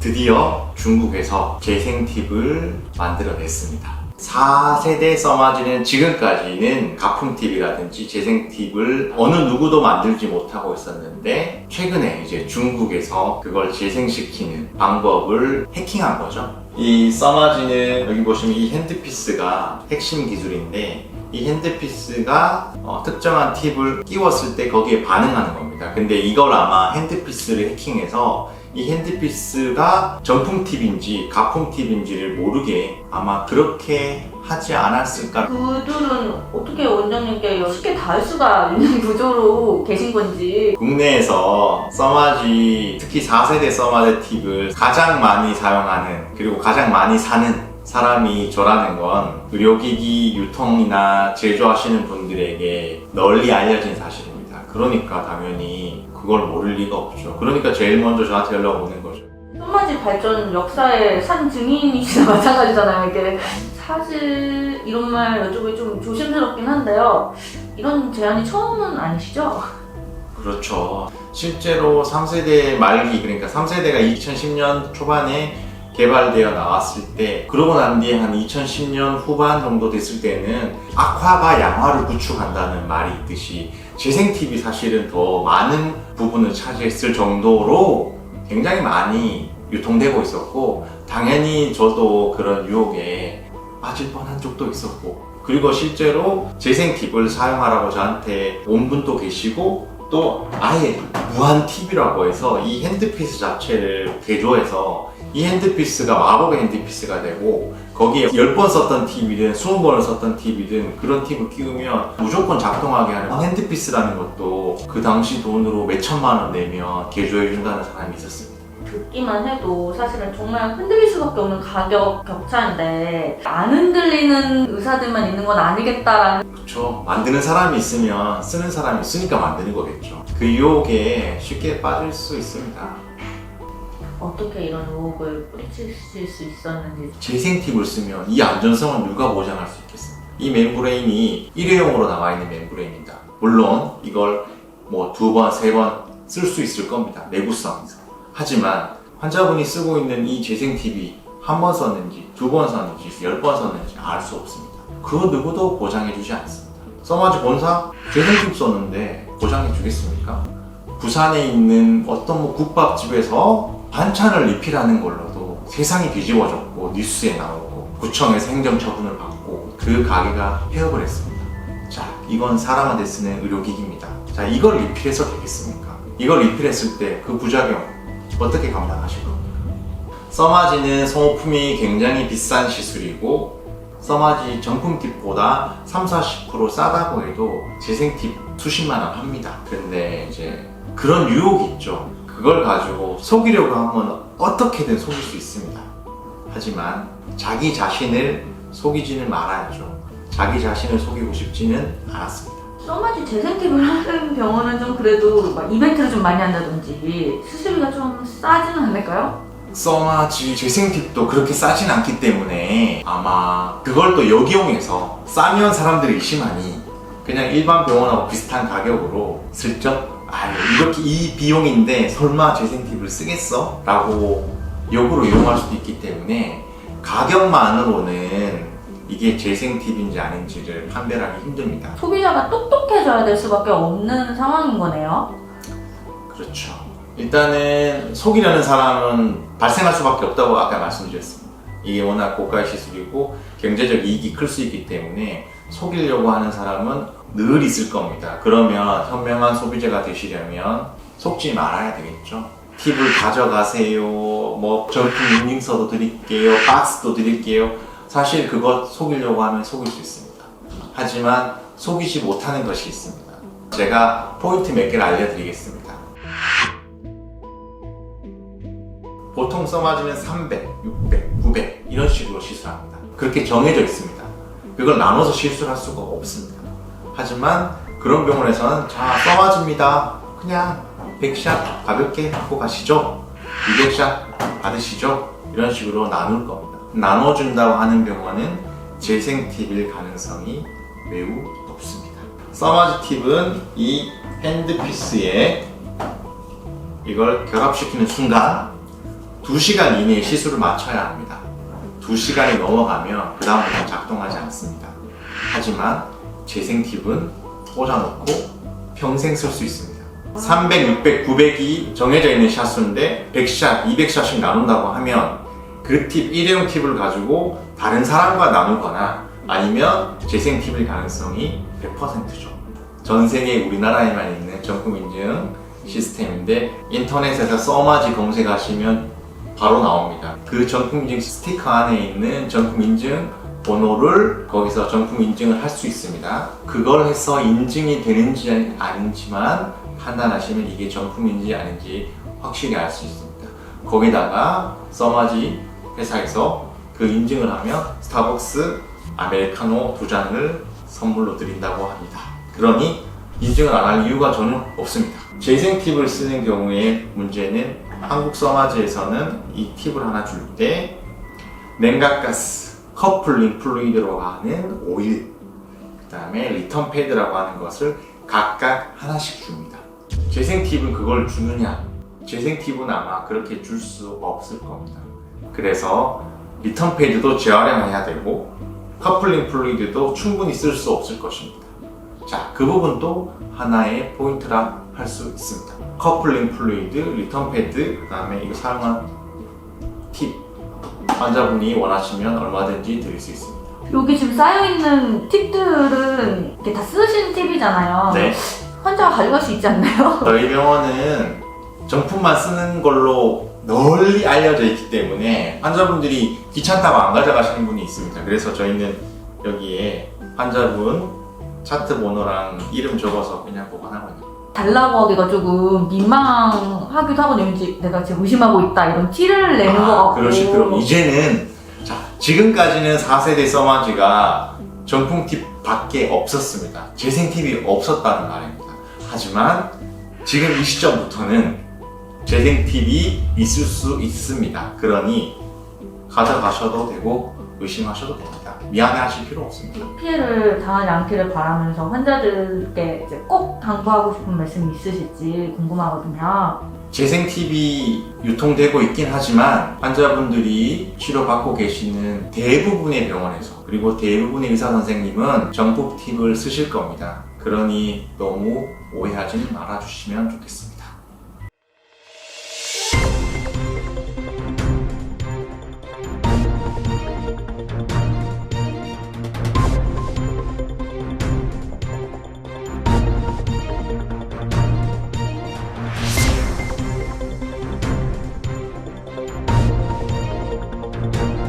드디어 중국에서 재생 팁을 만들어냈습니다. 4세대 써마지는 지금까지는 가품 팁이라든지 재생 팁을 어느 누구도 만들지 못하고 있었는데 최근에 이제 중국에서 그걸 재생시키는 방법을 해킹한 거죠. 이 써마지는 여기 보시면 이 핸드피스가 핵심 기술인데 이 핸드피스가 특정한 팁을 끼웠을 때 거기에 반응하는 겁니다. 근데 이걸 아마 핸드피스를 해킹해서 이 핸드피스가 정품 팁인지 가품 팁인지를 모르게 아마 그렇게 하지 않았을까. 그들은 어떻게 원장님께 쉽게 닿을 수가 있는 구조로 계신 건지. 국내에서 써마지, 특히 4세대 써마지 팁을 가장 많이 사용하는 그리고 가장 많이 사는 사람이 저라는 건 의료기기 유통이나 제조하시는 분들에게 널리 알려진 사실입니다. 그러니까 당연히 그걸 모를 리가 없죠. 그러니까 제일 먼저 저한테 연락 오는 거죠. 써마지 발전 역사의 산 증인이시나 마찬가지잖아요. 이게 사실 이런 말 여쭤보기 좀 조심스럽긴 한데요. 이런 제안이 처음은 아니시죠? 그렇죠. 실제로 3세대 말기, 그러니까 3세대가 2010년 초반에 개발되어 나왔을 때, 그러고 난 뒤에 한 2010년 후반 정도 됐을 때는 악화가 양화를 구축한다는 말이 있듯이 재생 팁이 사실은 더 많은 부분을 차지했을 정도로 굉장히 많이 유통되고 있었고, 당연히 저도 그런 유혹에 빠질 뻔한 적도 있었고, 그리고 실제로 재생 팁을 사용하라고 저한테 온 분도 계시고, 또 아예 무한 팁이라고 해서 이 핸드피스 자체를 개조해서 이 핸드피스가 마법의 핸드피스가 되고 거기에 10번 썼던 팁이든 20번을 썼던 팁이든 그런 팁을 끼우면 무조건 작동하게 하는 핸드피스라는 것도 그 당시 돈으로 몇 천만 원 내면 개조해준다는 사람이 있었습니다. 듣기만 해도 사실은 정말 흔들릴 수밖에 없는 가격 격차인데 안 흔들리는 의사들만 있는 건 아니겠다라는. 그렇죠. 만드는 사람이 있으면 쓰는 사람이 있으니까 만드는 거겠죠. 그 유혹에 쉽게 빠질 수 있습니다. 어떻게 이런 의혹을 뿌리칠 수 있었는지. 재생 팁을 쓰면 이 안전성을 누가 보장할 수 있겠습니까? 이 멤브레인이 일회용으로 나와 있는 멤브레인입니다. 물론 이걸 뭐 2번, 3번 쓸 수 있을 겁니다. 내구성에서. 하지만 환자분이 쓰고 있는 이 재생 팁이 한 번 썼는지, 2번 썼는지, 10번 썼는지 알 수 없습니다. 그 누구도 보장해주지 않습니다. 써마지 본사 재생 팁 썼는데 보장해주겠습니까? 부산에 있는 어떤 뭐 국밥집에서 반찬을 리필하는 걸로도 세상이 뒤집어졌고 뉴스에 나오고 구청에서 행정처분을 받고 그 가게가 폐업을 했습니다. 자, 이건 사람한테 쓰는 의료기기입니다. 자, 이걸 리필해서 되겠습니까? 이걸 리필했을 때 그 부작용 어떻게 감당하실 겁니까? 써마지는 소모품이 굉장히 비싼 시술이고 써마지 정품 팁보다 30-40% 싸다고 해도 재생 팁 수십만 원 합니다. 근데 이제 그런 유혹이 있죠. 그걸 가지고 속이려고 하면 어떻게든 속일 수 있습니다. 하지만 자기 자신을 속이지는 말아야죠. 자기 자신을 속이고 싶지는 않았습니다. 써마지 재생팁을 하는 병원은 좀 그래도 막 이벤트를 좀 많이 한다든지 수수비가 좀 싸지는 않을까요? 써마지 재생 팁도 그렇게 싸진 않기 때문에 아마 그걸 또 역이용해서 싸면 사람들이 의심하니 그냥 일반 병원하고 비슷한 가격으로 슬쩍 이렇게 이 비용인데 설마 재생 팁을 쓰겠어? 라고 역으로 이용할 수도 있기 때문에 가격만으로는 이게 재생 팁인지 아닌지를 판별하기 힘듭니다. 소비자가 똑똑해져야 될 수밖에 없는 상황인 거네요. 그렇죠. 일단은 속이려는 사람은 발생할 수밖에 없다고 아까 말씀드렸습니다. 이게 워낙 고가의 시술이고 경제적 이익이 클 수 있기 때문에 속이려고 하는 사람은 늘 있을 겁니다. 그러면 현명한 소비자가 되시려면 속지 말아야 되겠죠. 팁을 가져가세요. 뭐 정품 인증서도 드릴게요. 박스도 드릴게요. 사실 그것 속이려고 하면 속일 수 있습니다. 하지만 속이지 못하는 것이 있습니다. 제가 포인트 몇 개를 알려드리겠습니다. 보통 써마지는 300, 600, 900 이런 식으로 시술합니다. 그렇게 정해져 있습니다. 그걸 나눠서 시술할 수가 없습니다. 하지만 그런 병원에서는 자, 써마지입니다. 그냥 100샷 가볍게 받고 가시죠. 200샷 받으시죠. 이런 식으로 나눌 겁니다. 나눠준다고 하는 병원은 재생 팁일 가능성이 매우 높습니다. 써마지 팁은 이 핸드피스에 이걸 결합시키는 순간 2시간 이내에 시술을 마쳐야 합니다. 2시간이 넘어가면 그 다음부터 작동하지 않습니다. 하지만 재생 팁은 꽂아놓고 평생 쓸 수 있습니다. 300, 600, 900이 정해져 있는 샷수인데 100샷, 200샷씩 나눈다고 하면 그 팁, 일회용 팁을 가지고 다른 사람과 나누거나 아니면 재생 팁일 가능성이 100%죠. 전 세계 우리나라에만 있는 정품 인증 시스템인데 인터넷에서 써마지 검색하시면 바로 나옵니다. 그 정품 인증 스티커 안에 있는 정품 인증 번호를 거기서 정품 인증을 할 수 있습니다. 그걸 해서 인증이 되는지 아닌지만 판단하시면 이게 정품인지 아닌지 확실히 알 수 있습니다. 거기다가 써마지 회사에서 그 인증을 하면 스타벅스 아메리카노 2잔을 선물로 드린다고 합니다. 그러니 인증을 안 할 이유가 전혀 없습니다. 재생 팁을 쓰는 경우에 문제는 한국 써마지에서는 이 팁을 하나 줄 때 냉각가스, 커플링 플루이드라고 하는 오일, 그 다음에 리턴 패드라고 하는 것을 각각 하나씩 줍니다. 재생 팁은 그걸 주느냐? 재생 팁은 아마 그렇게 줄 수 없을 겁니다. 그래서 리턴 패드도 재활용해야 되고 커플링 플루이드도 충분히 쓸 수 없을 것입니다. 자, 그 부분도 하나의 포인트라 할 수 있습니다. 커플링 플루이드, 리턴 패드, 그 다음에 이거 사용한 팁, 환자분이 원하시면 얼마든지 드릴 수 있습니다. 여기 지금 쌓여있는 팁들은 이렇게 다 쓰신 팁이잖아요. 네. 환자가 가져갈 수 있지 않나요? 저희 병원은 정품만 쓰는 걸로 널리 알려져 있기 때문에 환자분들이 귀찮다고 안 가져가시는 분이 있습니다. 그래서 저희는 여기에 환자분 차트 번호랑 이름 적어서 그냥 보관하거든요. 달라고 하기가 조금 민망하기도 하거든요. 왠지 내가 지금 의심하고 있다 이런 티를 내는 것 같고. 그러시더라고요. 이제는 자, 지금까지는 4세대 써마지가 정품 팁 밖에 없었습니다. 재생 팁이 없었다는 말입니다. 하지만 지금 이 시점부터는 재생 팁이 있을 수 있습니다. 그러니 가져가셔도 되고 의심하셔도 됩니다. 미안해하실 필요 없습니다. 피해를 당하지 않기를 바라면서 환자들께 이제 꼭 당부하고 싶은 말씀이 있으실지 궁금하거든요. 재생 팁이 유통되고 있긴 하지만 환자분들이 치료받고 계시는 대부분의 병원에서 그리고 대부분의 의사 선생님은 정품 팁을 쓰실 겁니다. 그러니 너무 오해하지 말아주시면 좋겠습니다.